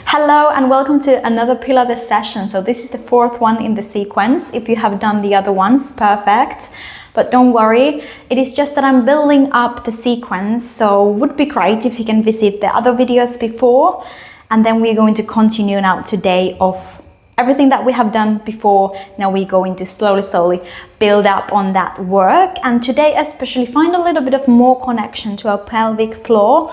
Hello and welcome to another Pilates session. So this is the fourth one in the sequence. If you have done the other ones, perfect. But don't worry, it is just that I'm building up the sequence. So it would be great if you can visit the other videos before. And then we're going to continue now today of everything that we have done before. Now we're going to slowly build up on that work. And today especially find a little bit of more connection to our pelvic floor.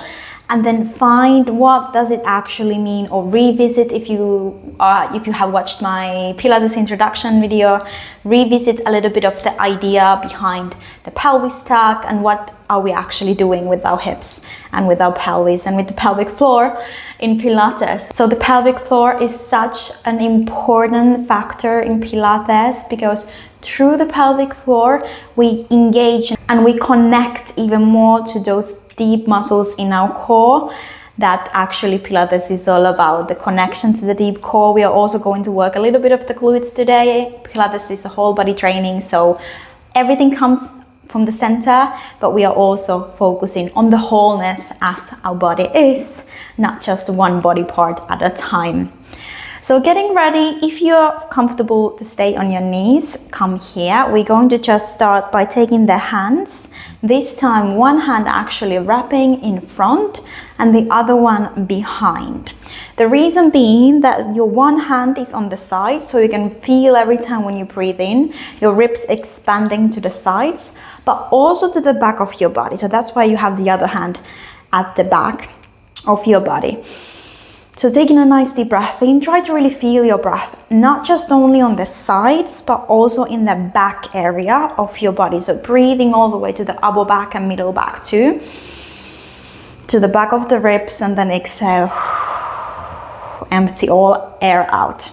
And then find what does it actually mean, or revisit if you have watched my Pilates introduction video, revisit a little bit of the idea behind the pelvis tuck and what are we actually doing with our hips and with our pelvis and with the pelvic floor in Pilates. So the pelvic floor is such an important factor in Pilates because through the pelvic floor we engage and we connect even more to those deep muscles in our core that actually Pilates is all about, the connection to the deep core. We are also going to work a little bit of the glutes today. Pilates is a whole body training, so everything comes from the center, but we are also focusing on the wholeness as our body is, not just one body part at a time. So getting ready, if you're comfortable to stay on your knees, come here. We're going to just start by taking the hands. This time one hand actually wrapping in front and the other one behind. The reason being that your one hand is on the side, so you can feel every time when you breathe in, your ribs expanding to the sides, but also to the back of your body. So that's why you have the other hand at the back of your body. So taking a nice deep breath in, try to really feel your breath, not just only on the sides, but also in the back area of your body. So breathing all the way to the upper back and middle back too, to the back of the ribs, and then exhale, empty all air out.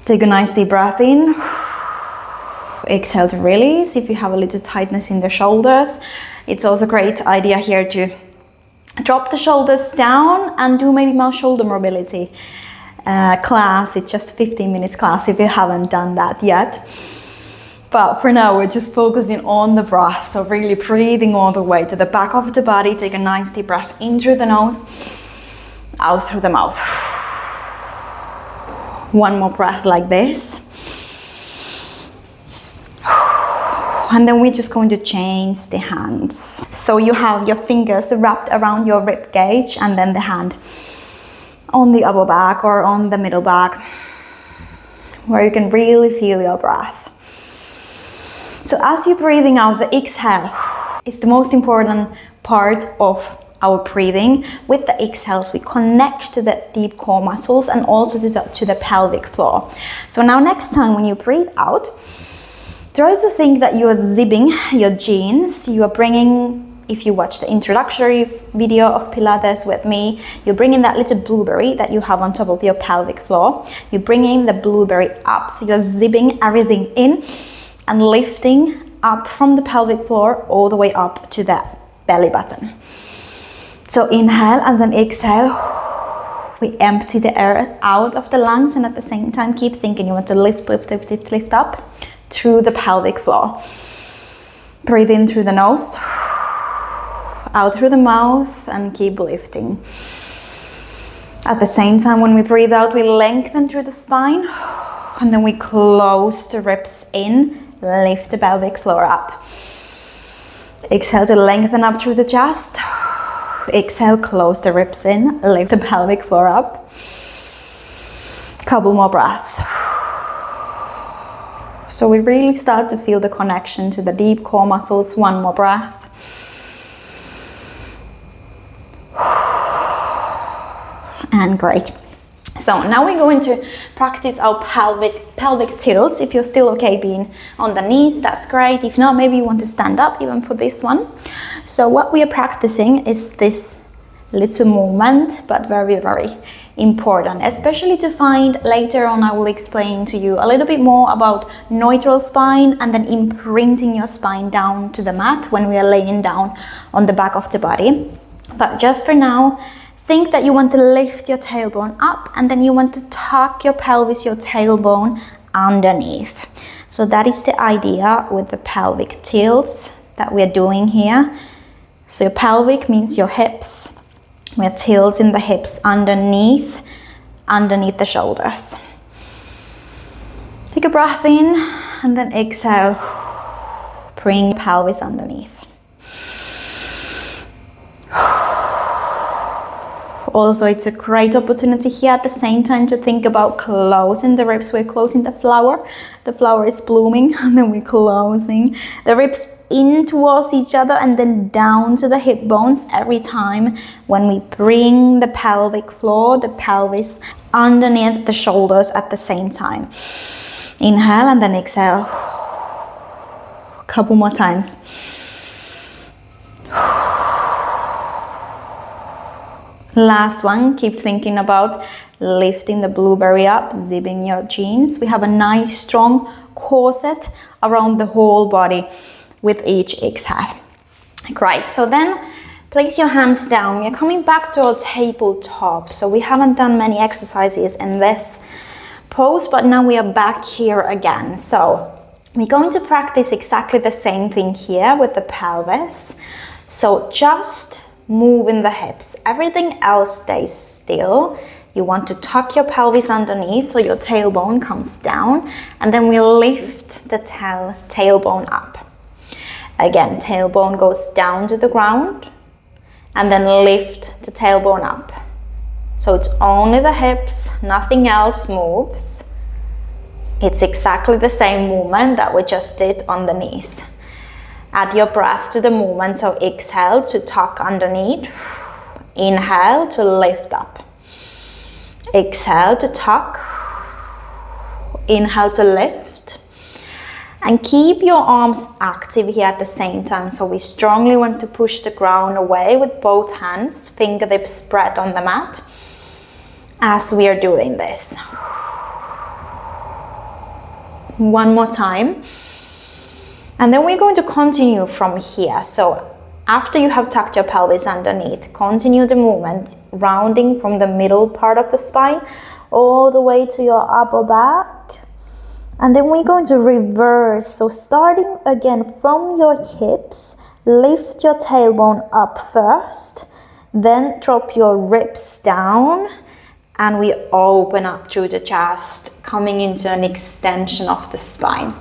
Take a nice deep breath in, exhale to release. If you have a little tightness in the shoulders, it's also a great idea here to drop the shoulders down and do maybe more shoulder mobility class. It's just 15 minutes class if you haven't done that yet. But for now, we're just focusing on the breath. So really breathing all the way to the back of the body. Take a nice deep breath in through the nose, out through the mouth. One more breath like this. And then we're just going to change the hands. So you have your fingers wrapped around your rib cage and then the hand on the upper back or on the middle back, where you can really feel your breath. So as you're breathing out, the exhale is the most important part of our breathing. With the exhales, we connect to the deep core muscles and also to the pelvic floor. So now next time when you breathe out, try to think that you are zipping your jeans. You are bringing, if you watch the introductory video of Pilates with me, you're bringing that little blueberry that you have on top of your pelvic floor. You're bringing the blueberry up, so you're zipping everything in and lifting up from the pelvic floor all the way up to the belly button. So inhale and then exhale. We empty the air out of the lungs, and at the same time keep thinking you want to lift up through the pelvic floor. Breathe in through the nose, out through the mouth, and keep lifting. At the same time, when we breathe out, we lengthen through the spine, and then we close the ribs in, lift the pelvic floor up. Exhale to lengthen up through the chest. Exhale, close the ribs in, lift the pelvic floor up. Couple more breaths. So we really start to feel the connection to the deep core muscles. One more breath. And great. So now we're going to practice our pelvic tilts. If you're still okay being on the knees, that's great. If not, maybe you want to stand up even for this one. So what we are practicing is this little movement, but very important, especially to find later on. I will explain to you a little bit more about neutral spine and then imprinting your spine down to the mat when we are laying down on the back of the body. But just for now, think that you want to lift your tailbone up and then you want to tuck your pelvis, your tailbone underneath. So that is the idea with the pelvic tilts that we are doing here. So your pelvic means your hips, We're tilting the hips underneath the shoulders. Take a breath in and then exhale. Bring pelvis underneath. Also, it's a great opportunity here at the same time to think about closing the ribs. We're closing the flower. The flower is blooming, and then we're closing the ribs in towards each other and then down to the hip bones every time when we bring the pelvic floor, the pelvis underneath the shoulders at the same time. Inhale and then exhale. A couple more times. Last one, keep thinking about lifting the blueberry up, zipping your jeans. We have a nice strong corset around the whole body with each exhale. Great, so then place your hands down. We're coming back to our tabletop. So we haven't done many exercises in this pose, but now we are back here again. So we're going to practice exactly the same thing here with the pelvis. So just moving the hips. Everything else stays still. You want to tuck your pelvis underneath so your tailbone comes down, and then we lift the tailbone up. Again, tailbone goes down to the ground, and then lift the tailbone up. So it's only the hips, nothing else moves. It's exactly the same movement that we just did on the knees. Add your breath to the movement, so exhale to tuck underneath, inhale to lift up, exhale to tuck, inhale to lift, and keep your arms active here at the same time. So we strongly want to push the ground away with both hands, fingertips spread on the mat as we are doing this. One more time. And then we're going to continue from here. So after you have tucked your pelvis underneath, continue the movement, rounding from the middle part of the spine all the way to your upper back. And then we're going to reverse. So starting again from your hips, lift your tailbone up first, then drop your ribs down, and we open up through the chest, coming into an extension of the spine.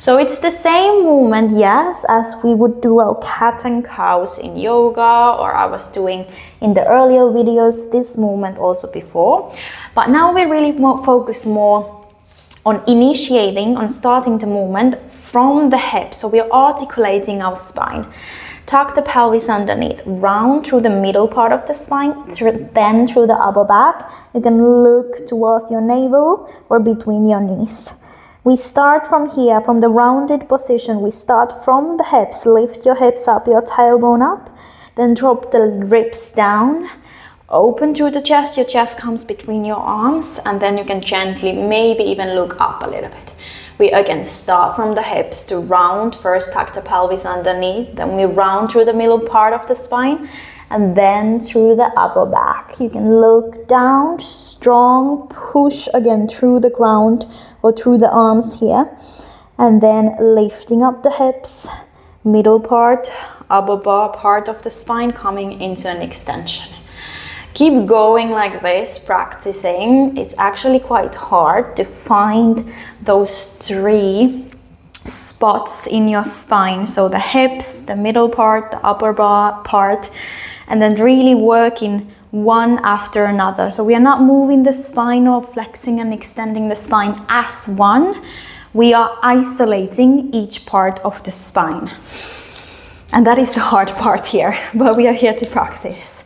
So it's the same movement, yes, as we would do our cat and cows in yoga, or I was doing in the earlier videos this movement also before. But now we really focus more on initiating, on starting the movement from the hips. So we are articulating our spine. Tuck the pelvis underneath, round through the middle part of the spine, then through the upper back. You can look towards your navel or between your knees. We start from here, from the rounded position. We start from the hips. Lift your hips up, your tailbone up. Then drop the ribs down. Open through the chest. Your chest comes between your arms. And then you can gently, maybe even look up a little bit. We again start from the hips to round. First tuck the pelvis underneath. Then we round through the middle part of the spine. And then through the upper back. You can look down, strong push again through the ground or through the arms here. And then lifting up the hips, middle part, upper part of the spine coming into an extension. Keep going like this, practicing. It's actually quite hard to find those three spots in your spine. So the hips, the middle part, the upper part, and then really working one after another. So we are not moving the spine or flexing and extending the spine as one. We are isolating each part of the spine. And that is the hard part here, but we are here to practice.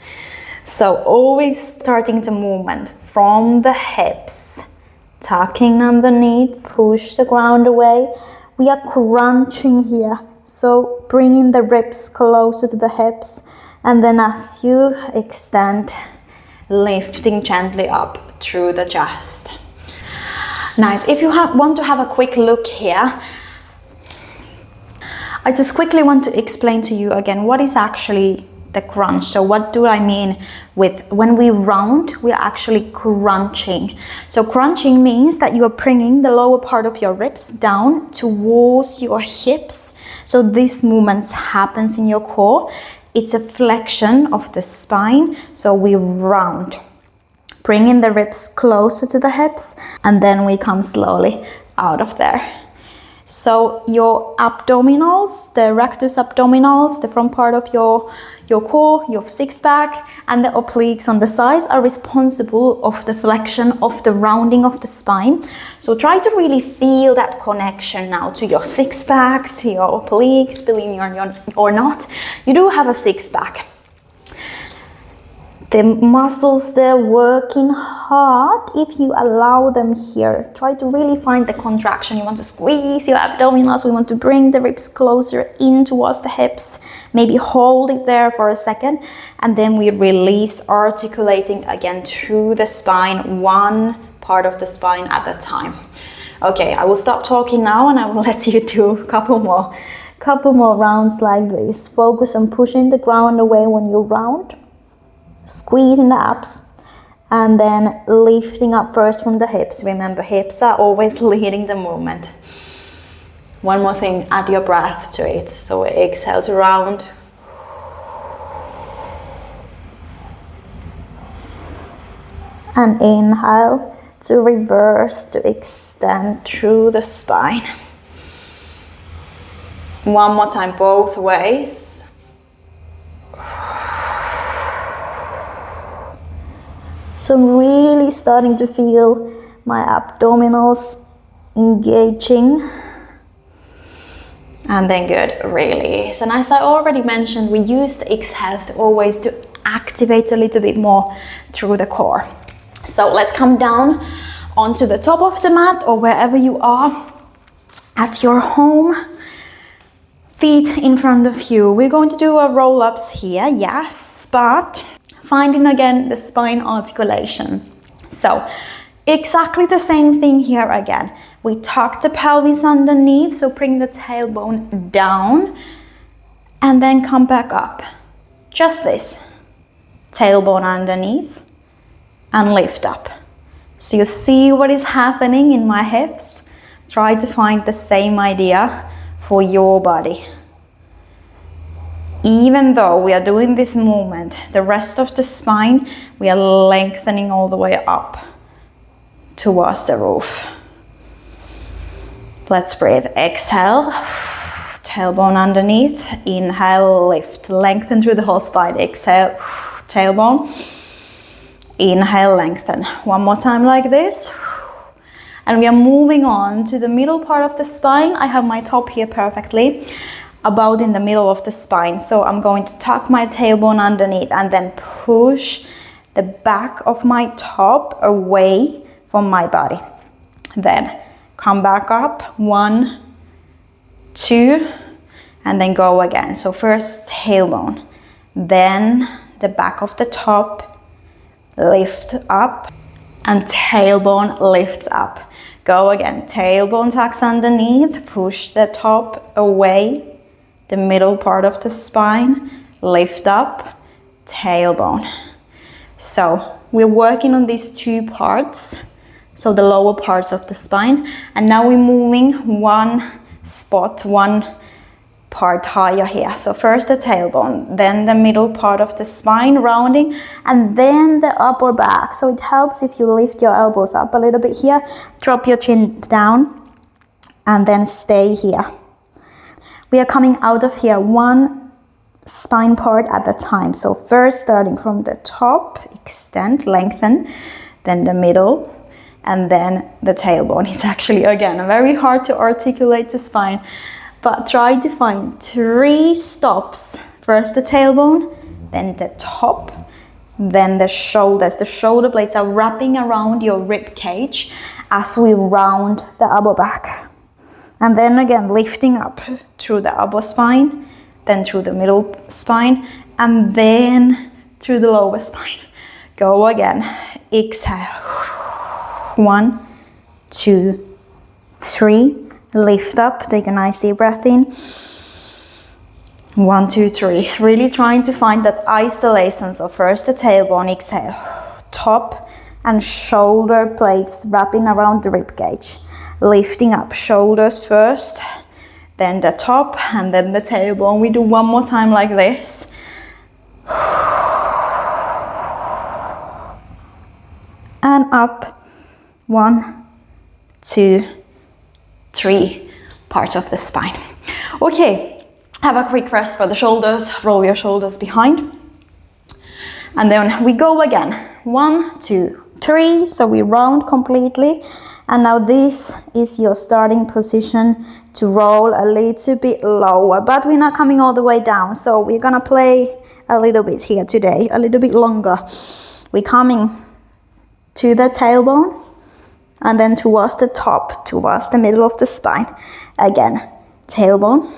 So always starting the movement from the hips, tucking underneath, push the ground away. We are crunching here. So bringing the ribs closer to the hips. And then as you extend, lifting gently up through the chest. Nice. If you want to have a quick look here, I just quickly want to explain to you again what is actually the crunch. So what do I mean with when we round, we are actually crunching. So crunching means that you are bringing the lower part of your ribs down towards your hips. So this movement happens in your core. it's a flexion of the spine. So we round, bringing the ribs closer to the hips, and then we come slowly out of there. So your abdominals, the rectus abdominals, the front part of your core, your six pack, and the obliques on the sides are responsible of the flexion, of the rounding of the spine. So try to really feel that connection now to your six pack, to your obliques, believe me or not, you do have a six pack. The muscles, they're working hard if you allow them here. Try to really find the contraction. You want to squeeze your abdominals. We want to bring the ribs closer in towards the hips. Maybe hold it there for a second. And then we release, articulating again through the spine, one part of the spine at a time. Okay, I will stop talking now and I will let you do a couple more rounds like this. Focus on pushing the ground away when you round. Squeezing the abs, and then lifting up first from the hips. Remember, hips are always leading the movement. One more thing, add your breath to it. So we exhale to round. And inhale to reverse, to extend through the spine. One more time, both ways. So I'm really starting to feel my abdominals engaging. And then good, release. And as I already mentioned, we use the exhales to always to activate a little bit more through the core. So let's come down onto the top of the mat or wherever you are at your home. Feet in front of you. We're going to do a roll-ups here, yes, but finding again the spine articulation. So exactly the same thing here again. We tuck the pelvis underneath, so bring the tailbone down and then come back up. Just this. Tailbone underneath and lift up. So you see what is happening in my hips. Try to find the same idea for your body. Even though we are doing this movement, the rest of the spine, we are lengthening all the way up towards the roof. Let's breathe. Exhale, tailbone underneath. Inhale, lift, lengthen through the whole spine. Exhale, tailbone. Inhale, lengthen. One more time like this. And we are moving on to the middle part of the spine. I have my top here perfectly, about in the middle of the spine. So I'm going to tuck my tailbone underneath and then push the back of my top away from my body. Then come back up, 1, 2, and then go again. So first tailbone, then the back of the top, lift up, and tailbone lifts up. Go again, tailbone tucks underneath, push the top away, the middle part of the spine, lift up, tailbone. So we're working on these two parts, so the lower parts of the spine, and now we're moving one spot, one part higher here. So first the tailbone, then the middle part of the spine rounding, and then the upper back. So it helps if you lift your elbows up a little bit here, drop your chin down, and then stay here. We are coming out of here one spine part at a time. So first starting from the top, extend, lengthen, then the middle, and then the tailbone. It's actually, again, very hard to articulate the spine, but try to find 3 stops. First the tailbone, then the top, then the shoulders. The shoulder blades are wrapping around your rib cage as we round the upper back. And then again, lifting up through the upper spine, then through the middle spine, and then through the lower spine. Go again. Exhale. 1, 2, 3. Lift up. Take a nice deep breath in. 1, 2, 3. Really trying to find that isolation. So first the tailbone, exhale. Top and shoulder blades wrapping around the rib cage. Lifting up, shoulders first, then the top, and then the tailbone. We do one more time like this. and up. 1, 2, 3 parts of the spine. Okay, have a quick rest for the shoulders. Roll your shoulders behind. And then we go again. 1, 2, 3. So we round completely. And now this is your starting position to roll a little bit lower, but we're not coming all the way down. So we're gonna play a little bit here today, a little bit longer. We're coming to the tailbone and then towards the top, towards the middle of the spine. Again, tailbone,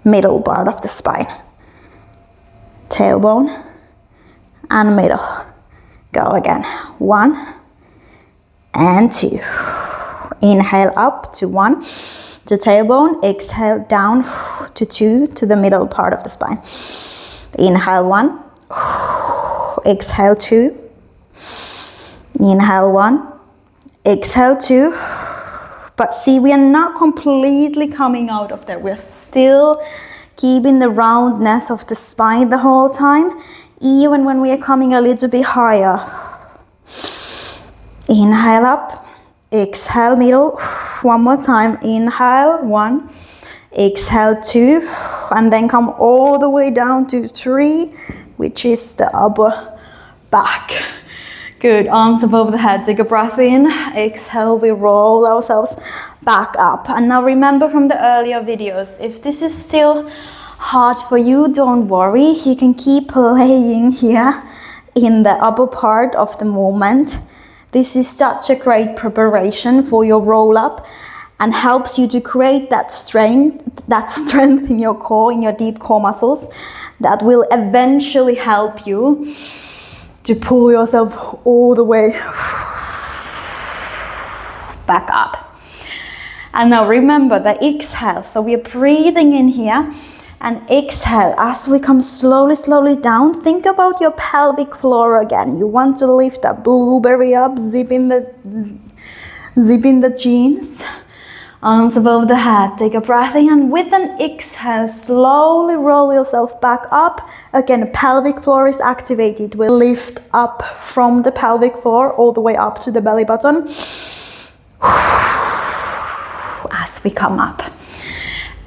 middle part of the spine. Tailbone and middle. Go again. 1 and 2. Inhale up to 1 to tailbone. Exhale down to 2 to the middle part of the spine. Inhale 1. Exhale 2. Inhale 1. Exhale 2. But see, we are not completely coming out of there. We're still keeping the roundness of the spine the whole time, even when we are coming a little bit higher. Inhale up, exhale middle. One more time. Inhale 1, exhale 2, and then come all the way down to 3, which is the upper back. Good, arms above the head. Take a breath in. Exhale, we roll ourselves back up. And now remember from the earlier videos, if this is still hard for you, don't worry. You can keep playing here in the upper part of the movement. This is such a great preparation for your roll up and helps you to create that strength in your core, in your deep core muscles, that will eventually help you to pull yourself all the way back up. And now remember the exhale. So we are breathing in here and exhale as we come slowly down. Think about your pelvic floor again. You want to lift that blueberry up, zip in the jeans. Arms above the head. Take a breath in, and with an exhale, slowly roll yourself back up. Again, pelvic floor is activated. We'll lift up from the pelvic floor all the way up to the belly button as we come up.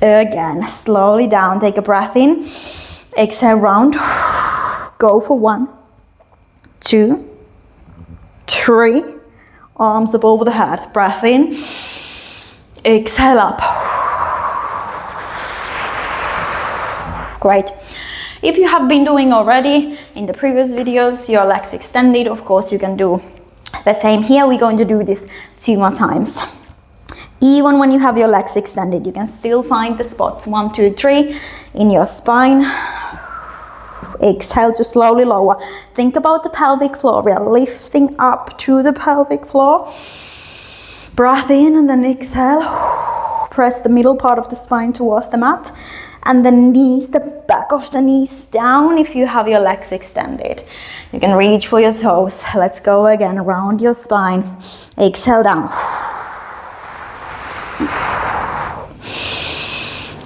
Again, slowly down. Take a breath in. Exhale, round. Go for 1, 2, 3. Arms above the head. Breath in. Exhale up. Great. If you have been doing already in the previous videos your legs extended, of course you can do the same here. We're going to do this 2 more times. Even when you have your legs extended, you can still find the spots 1, 2, 3 in your spine. Exhale to slowly lower. Think about the pelvic floor. We are lifting up to the pelvic floor. Breath in and then exhale. Press the middle part of the spine towards the mat. And the knees, the back of the knees down if you have your legs extended. You can reach for your toes. Let's go again. Round your spine. Exhale down.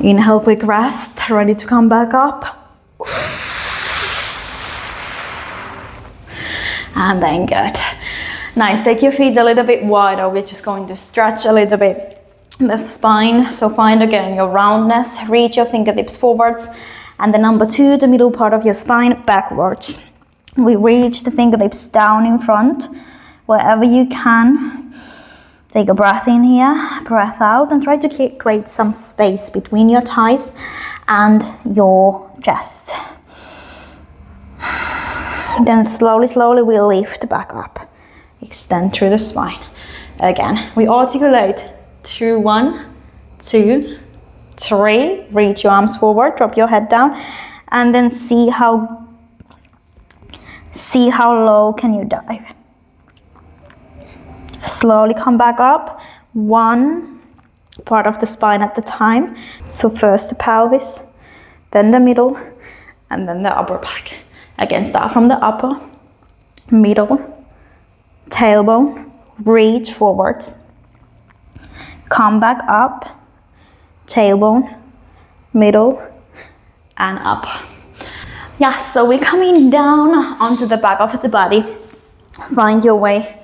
Inhale, quick rest. Ready to come back up. And then good. Nice, take your feet a little bit wider. We're just going to stretch a little bit the spine. So find again your roundness. Reach your fingertips forwards. And the number 2, the middle part of your spine, backwards. We reach the fingertips down in front, wherever you can. Take a breath in here, breath out, and try to create some space between your thighs and your chest. Then slowly we lift back up. Extend through the spine. Again, we articulate through 1, 2, 3. Reach your arms forward, drop your head down, and then see how low can you dive. Slowly come back up, 1 part of the spine at the time. So first the pelvis, then the middle, and then the upper back. Again, start from the upper, middle, tailbone, reach forwards. Come back up, tailbone, middle, and up. Yeah, so we're coming down onto the back of the body Find your way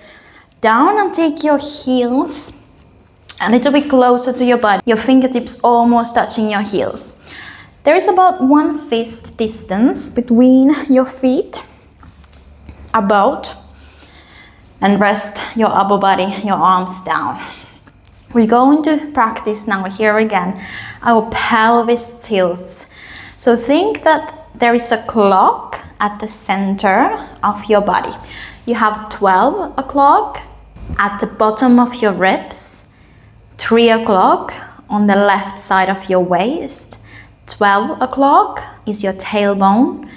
down and take your heels a little bit closer to your body. Your fingertips almost touching your heels. There is about 1 fist distance between your feet, about, and rest your upper body, your arms down. We're going to practice now here again our pelvis tilts. So think that there is a clock at the center of your body. You have 12 o'clock at the bottom of your ribs, 3 o'clock on the left side of your waist, 12 o'clock is your tailbone,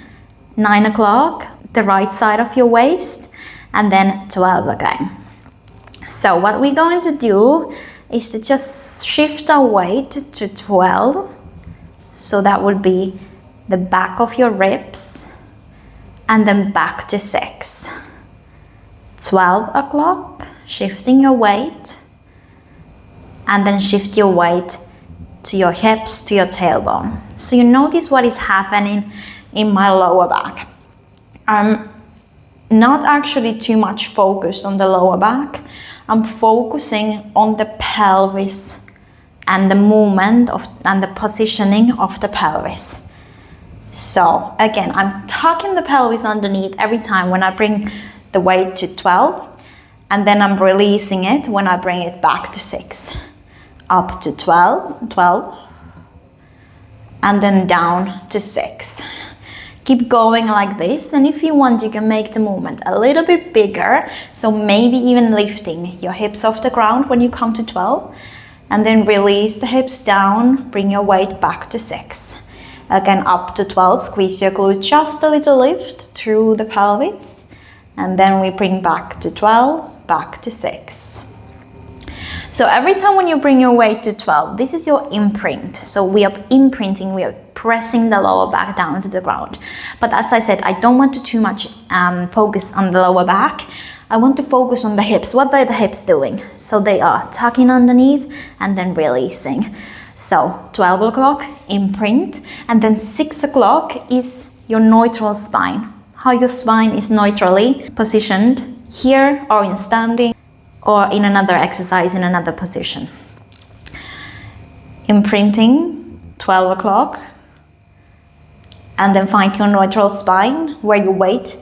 9 o'clock the right side of your waist, and then 12 again. So what we're going to do is to just shift our weight to 12. So that would be the back of your ribs, and then back to 6. 12 o'clock, shifting your weight, and then shift your weight to your hips, to your tailbone. So you notice what is happening in my lower back. I'm not actually too much focused on the lower back. I'm focusing on the pelvis and the movement of and the positioning of the pelvis. So again, I'm tucking the pelvis underneath every time when I bring the weight to 12, and then I'm releasing it when I bring it back to 6. Up to 12, and then down to 6. Keep going like this, and if you want, you can make the movement a little bit bigger, so maybe even lifting your hips off the ground when you come to 12, and then release the hips down, bring your weight back to 6. Again, up to 12, squeeze your glute, just a little lift through the pelvis, and then we bring back to 12, back to 6. So every time when you bring your weight to 12, this is your imprint. So we are imprinting, we are pressing the lower back down to the ground. But as I said, I don't want to too much focus on the lower back. I want to focus on the hips. What are the hips doing? So they are tucking underneath and then releasing. So 12 o'clock, imprint, and then 6 o'clock is your neutral spine. How your spine is neutrally positioned here or in standing, or in another exercise in another position. Imprinting 12 o'clock, and then find your neutral spine where your weight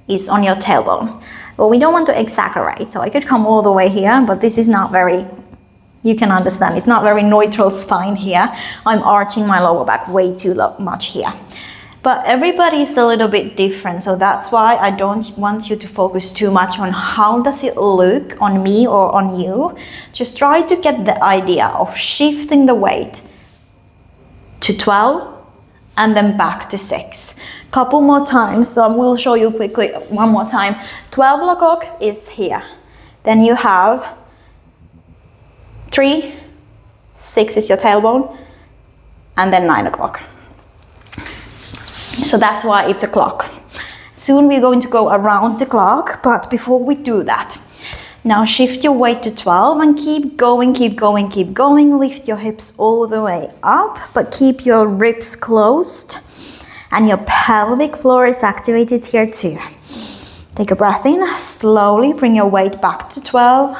is on your tailbone. But we don't want to exaggerate, so I could come all the way here, but this is not very, you can understand, it's not very neutral spine here. I'm arching my lower back way too much here. But everybody is a little bit different, so that's why I don't want you to focus too much on how does it look on me or on you. Just try to get the idea of shifting the weight to 12 and then back to 6. Couple more times, so I will show you quickly one more time. 12 o'clock is here. Then you have 3, 6 is your tailbone, and then 9 o'clock. So that's why it's a clock. Soon we're going to go around the clock, but before we do that, now shift your weight to 12 and keep going, keep going, keep going. Lift your hips all the way up, but keep your ribs closed and your pelvic floor is activated here too. Take a breath in, slowly bring your weight back to 12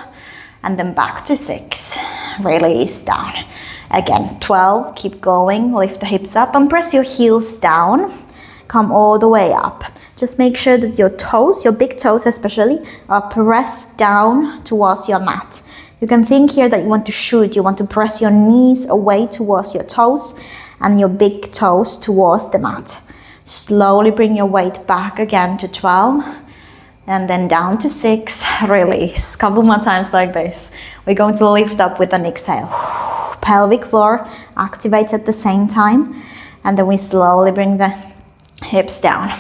and then back to 6. Release down. Again, 12, keep going, lift the hips up and press your heels down. Come all the way up. Just make sure that your toes, your big toes especially, are pressed down towards your mat. You can think here that you want to shoot, you want to press your knees away towards your toes and your big toes towards the mat. Slowly bring your weight back again to 12 and then down to 6, release. Couple more times like this. We're going to lift up with an exhale. Pelvic floor activates at the same time, and then we slowly bring the hips down.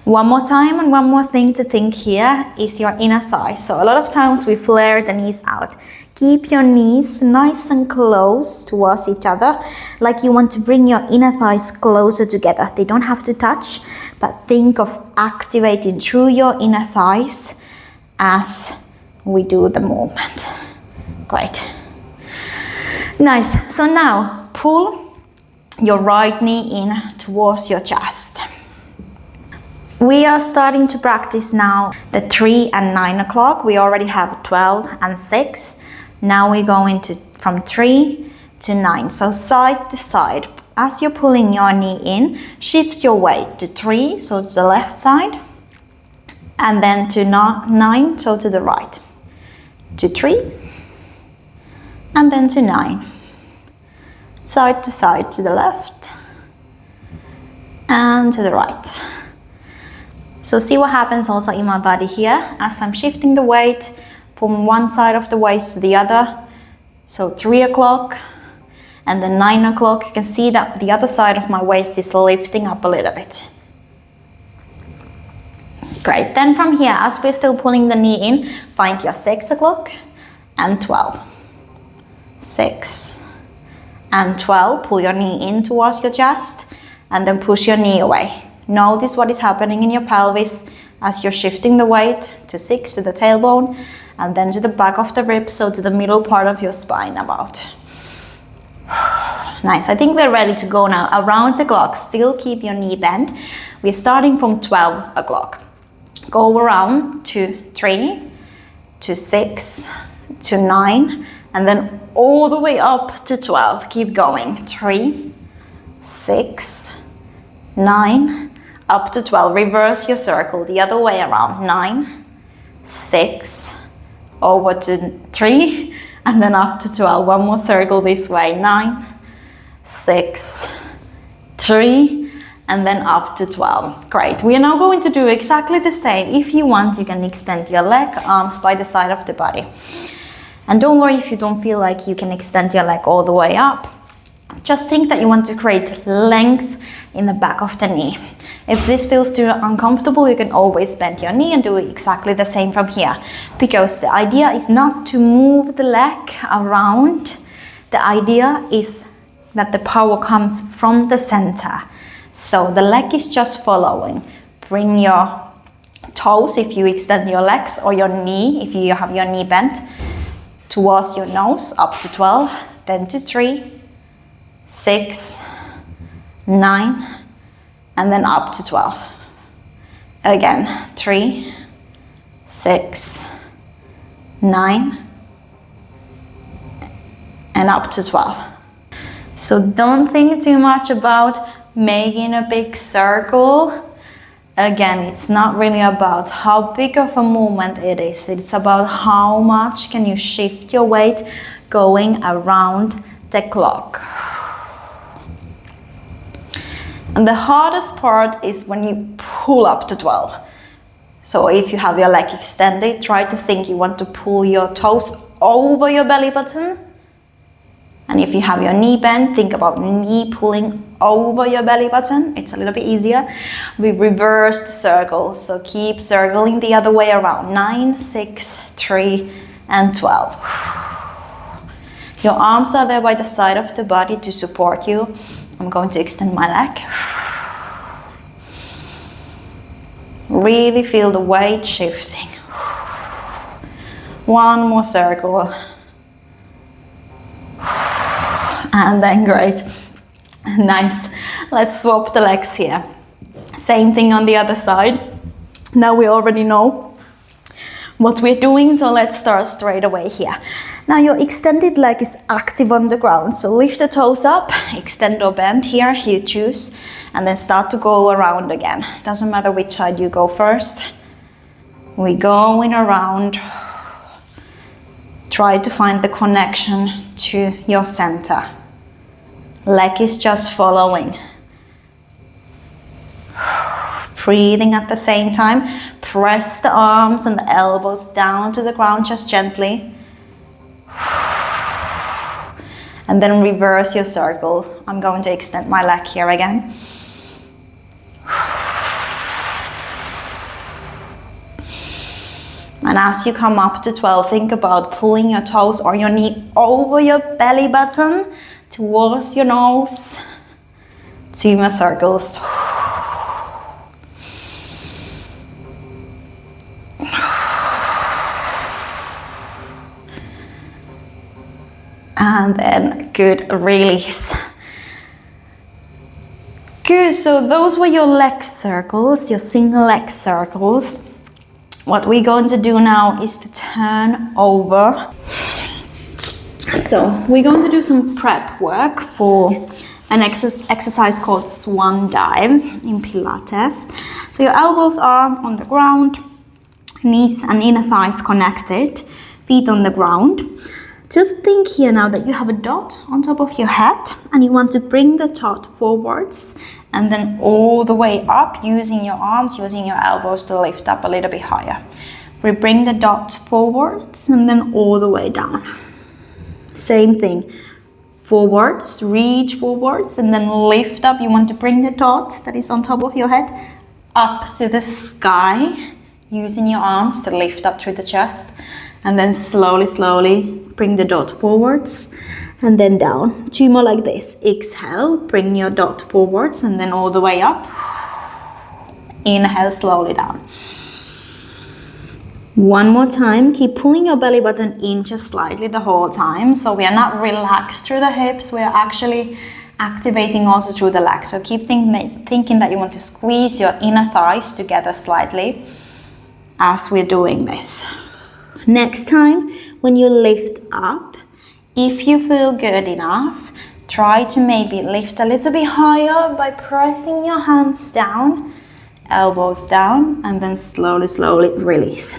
One more time, and one more thing to think here is your inner thigh. So a lot of times we flare the knees out. Keep your knees nice and close towards each other, like you want to bring your inner thighs closer together. They don't have to touch, but think of activating through your inner thighs as we do the movement. Great. Nice. So now pull your right knee in towards your chest. We are starting to practice now the 3 and 9 o'clock. We already have 12 and 6. Now we're going to from 3 to 9. So side to side. As you're pulling your knee in, shift your weight to 3, so to the left side. And then to 9, so to the right. To 3. And then to 9. Side to side to the left. And to the right. So see what happens also in my body here as I'm shifting the weight from one side of the waist to the other. So 3 o'clock and then 9 o'clock. You can see that the other side of my waist is lifting up a little bit. Great. Then from here, as we're still pulling the knee in, find your 6 o'clock and 12. 6 and 12. Pull your knee in towards your chest and then push your knee away. Notice what is happening in your pelvis as you're shifting the weight to 6 to the tailbone and then to the back of the ribs, so to the middle part of your spine about. Nice. I think we're ready to go now. Around the clock, still keep your knee bent. We're starting from 12 o'clock. Go around to 3, to 6, to 9, and then all the way up to 12. Keep going. 3, 6, 9, up to 12. Reverse your circle the other way around. 9, 6, over to 3, and then up to 12. One more circle this way. 9, 6, 3, and then up to 12. Great. We are now going to do exactly the same. If you want, you can extend your leg, arms by the side of the body. And don't worry if you don't feel like you can extend your leg all the way up. Just think that you want to create length in the back of the knee. If this feels too uncomfortable, you can always bend your knee and do exactly the same from here. Because the idea is not to move the leg around. The idea is that the power comes from the center. So the leg is just following. Bring your toes, if you extend your legs, or your knee, if you have your knee bent, towards your nose, up to 12, then to 3, 6, 9, and then up to 12. Again, 3, 6, 9, and up to 12. So don't think too much about making a big circle. Again, it's not really about how big of a movement it is. It's about how much can you shift your weight going around the clock. And the hardest part is when you pull up to 12. So if you have your leg extended, try to think you want to pull your toes over your belly button. And if you have your knee bent, think about knee pulling over your belly button. It's a little bit easier. We reverse the circles, so keep circling the other way around. 9, 6, 3, and 12. Your arms are there by the side of the body to support you. I'm going to extend my leg. Really feel the weight shifting. One more circle. And then great. Nice. Let's swap the legs here. Same thing on the other side. Now we already know what we're doing, so let's start straight away here. Now your extended leg is active on the ground, so lift the toes up, extend or bend here, you choose, and then start to go around again. Doesn't matter which side you go first. We're going around. Try to find the connection to your center. Leg is just following. Breathing at the same time. Press the arms and the elbows down to the ground just gently. And then reverse your circle. I'm going to extend my leg here again. And as you come up to 12, think about pulling your toes or your knee over your belly button towards your nose. 2 more circles. And then good release. Good. so those were your leg circles, your single leg circles. What we're going to do now is to turn over. So we're going to do some prep work for an exercise called Swan dive in Pilates. So your elbows are on the ground, knees and inner thighs connected, feet on the ground. Just think here now that you have a dot on top of your head and you want to bring the dot forwards and then all the way up using your arms, using your elbows to lift up a little bit higher. We bring the dot forwards and then all the way down. Same thing, forwards, reach forwards and then lift up. You want to bring the dot that is on top of your head up to the sky using your arms to lift up through the chest. And then slowly bring the dot forwards and then down. 2 more like this. Exhale, bring your dot forwards and then all the way up. Inhale, slowly down. 1 more time. Keep pulling your belly button in just slightly the whole time. So we are not relaxed through the hips. We are actually activating also through the legs. So keep thinking that you want to squeeze your inner thighs together slightly as we're doing this. Next time, when you lift up, if you feel good enough, try to maybe lift a little bit higher by pressing your hands down, elbows down, and then slowly release.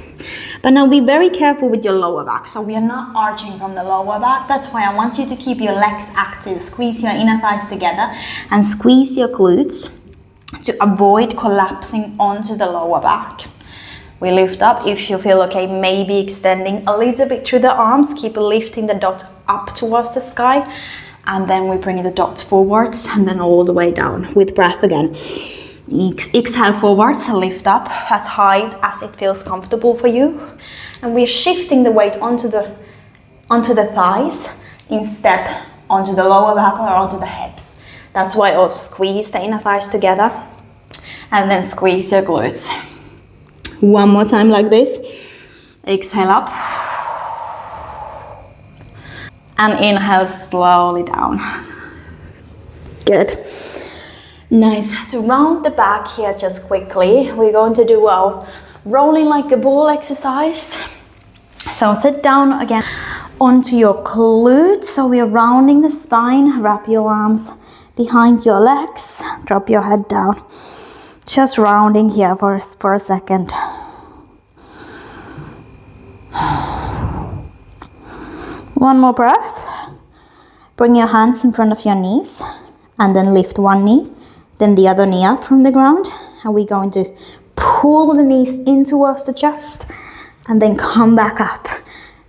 But now be very careful with your lower back. So we are not arching from the lower back. That's why I want you to keep your legs active. Squeeze your inner thighs together and squeeze your glutes to avoid collapsing onto the lower back. We lift up. If you feel okay, maybe extending a little bit through the arms. Keep lifting the dot up towards the sky. And then we bring the dots forwards and then all the way down with breath again. Exhale forwards, lift up as high as it feels comfortable for you. And we're shifting the weight onto the thighs instead onto the lower back or onto the hips. That's why also squeeze the inner thighs together and then squeeze your glutes. 1 more time like this. Exhale up. And inhale slowly down. Good. Nice. To round the back here just quickly, we're going to do our rolling like a ball exercise. So sit down again onto your glutes. So we're rounding the spine. Wrap your arms behind your legs. Drop your head down. Just rounding here for a second. One more breath. Bring your hands in front of your knees and then lift one knee, then the other knee up from the ground. And we're going to pull the knees in towards the chest and then come back up.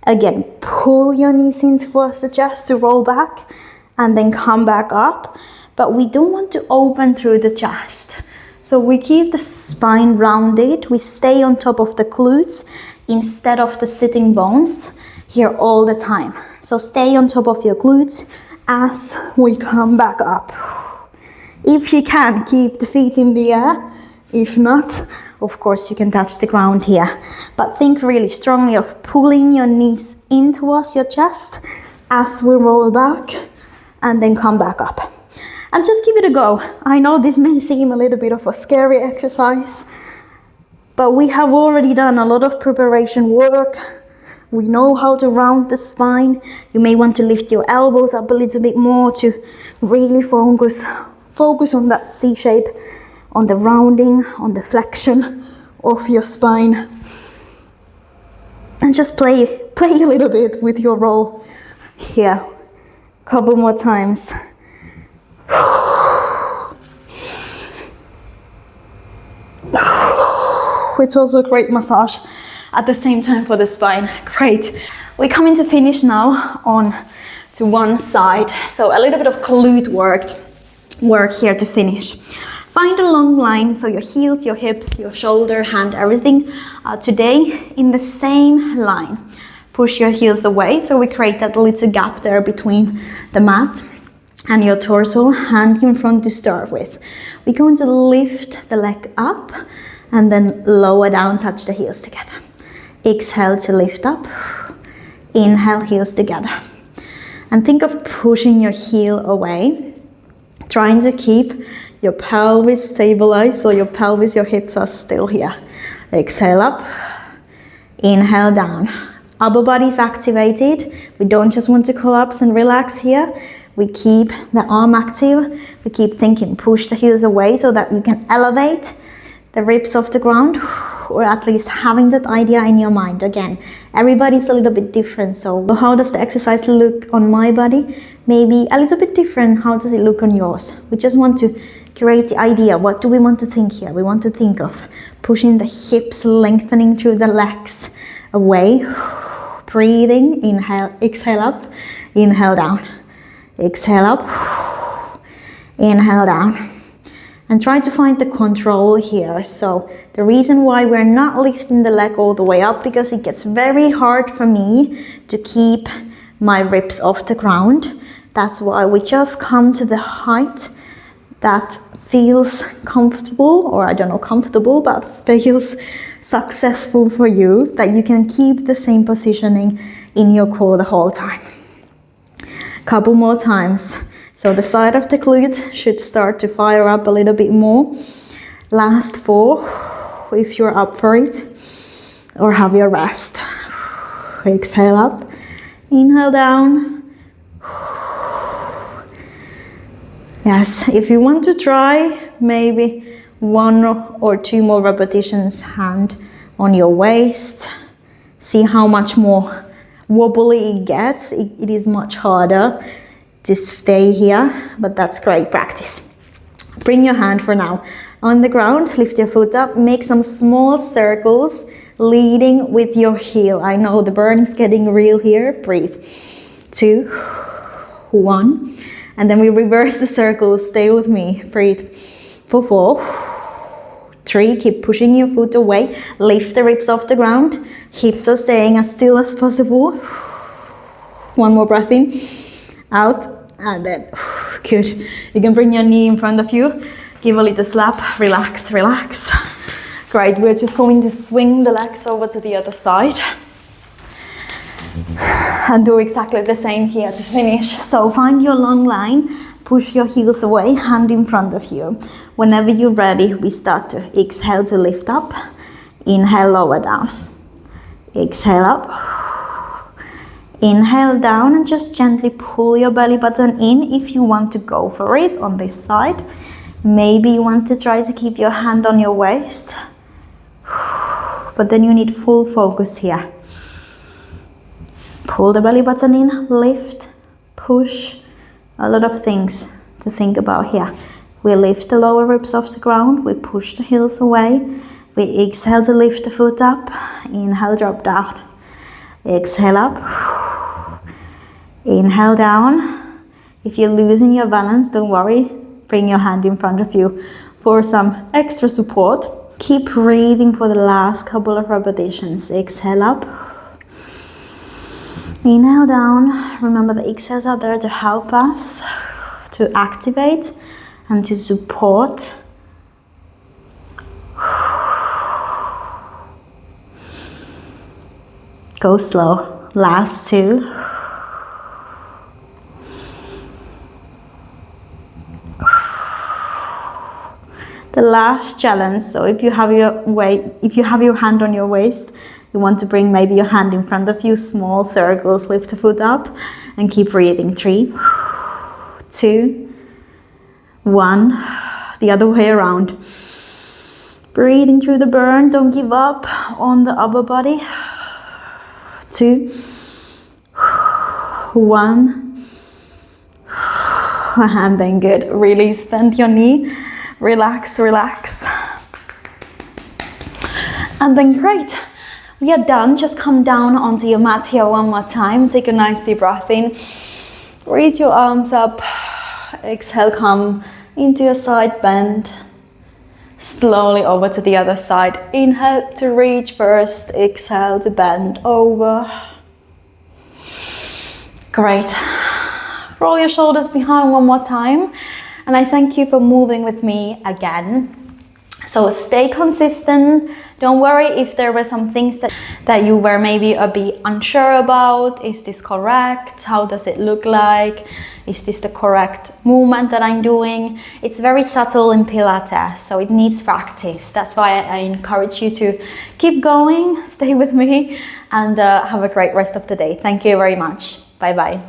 Again, pull your knees in towards the chest to roll back and then come back up. But we don't want to open through the chest. So we keep the spine rounded. We stay on top of the glutes instead of the sitting bones here all the time. So stay on top of your glutes as we come back up. If you can, keep the feet in the air. If not, of course, you can touch the ground here. But think really strongly of pulling your knees in towards your chest as we roll back and then come back up. And just give it a go. I know this may seem a little bit of a scary exercise, but we have already done a lot of preparation work. We know how to round the spine. You may want to lift your elbows up a little bit more to really focus on that C shape, on the rounding, on the flexion of your spine. And just play a little bit with your roll here. Couple more times. It's also a great massage at the same time for the spine. Great. We're coming to finish now on to one side. So a little bit of glute work here to finish. Find a long line, so your heels, your hips, your shoulder, hand, everything today in the same line. Push your heels away, so we create that little gap there between the mat and your torso, hand in front to start with. We're going to lift the leg up and then lower down, touch the heels together. Exhale to lift up. Inhale, heels together. And think of pushing your heel away, trying to keep your pelvis stabilized, so your pelvis, your hips are still here. Exhale up, inhale down. Upper body is activated. We don't just want to collapse and relax here. We keep the arm active. We keep thinking, push the heels away so that you can elevate the ribs off the ground, or at least having that idea in your mind. Again, everybody's a little bit different. So how does the exercise look on my body? Maybe a little bit different. How does it look on yours? We just want to create the idea. What do we want to think here? We want to think of pushing the hips, lengthening through the legs away. Breathing, inhale, exhale up, inhale down. Exhale up, inhale down. And try to find the control here. So the reason why we're not lifting the leg all the way up, because it gets very hard for me to keep my ribs off the ground. That's why we just come to the height that feels comfortable, or I don't know, comfortable, but feels successful for you, that you can keep the same positioning in your core the whole time. Couple more times. So the side of the glute should start to fire up a little bit more. Last 4, if you're up for it, or have your rest. Exhale up, inhale down. Yes, if you want to try, maybe 1 or 2 more repetitions, hand on your waist. See how much more wobbly it gets. It is much harder to stay here, but that's great practice. Bring your hand for now on the ground, lift your foot up, make some small circles leading with your heel. I know the burn is getting real here. Breathe. 2, 1, and then we reverse the circles. Stay with me. Breathe. For 4, 3, keep pushing your foot away, lift the ribs off the ground, hips are staying as still as possible. 1 more breath in, out, and then good. You can bring your knee in front of you, give a little slap, relax, relax. Great, we're just going to swing the legs over to the other side and do exactly the same here to finish. So find your long line, push your heels away, hand in front of you. Whenever you're ready, we start to exhale to lift up, inhale, lower down, exhale up. Inhale down and just gently pull your belly button in if you want to go for it on this side. Maybe you want to try to keep your hand on your waist, but then you need full focus here. Pull the belly button in, lift, push. A lot of things to think about here. We lift the lower ribs off the ground, we push the heels away, we exhale to lift the foot up, inhale, drop down, exhale up. Inhale down. If you're losing your balance, don't worry. Bring your hand in front of you for some extra support. Keep breathing for the last couple of repetitions. Exhale up. Inhale down. Remember the exhales are there to help us to activate and to support. Go slow. Last 2. The last challenge, so if you have your hand on your waist, you want to bring maybe your hand in front of you, small circles, lift the foot up and keep breathing. 3, 2, 1, the other way around. Breathing through the burn, don't give up on the upper body. 2, 1, and then good. Release, bend your knee. Relax, relax. And then great. We are done. Just come down onto your mat here 1 more time. Take a nice deep breath in. Reach your arms up. Exhale, come into your side bend. Slowly over to the other side. Inhale to reach first. Exhale to bend over. Great. Roll your shoulders behind 1 more time. And I thank you for moving with me again. So stay consistent. Don't worry if there were some things that you were maybe a bit unsure about. Is this correct? How does it look like? Is this the correct movement that I'm doing? It's very subtle in Pilates, so it needs practice. That's why I encourage you to keep going, stay with me, and have a great rest of the day. Thank you very much. Bye bye.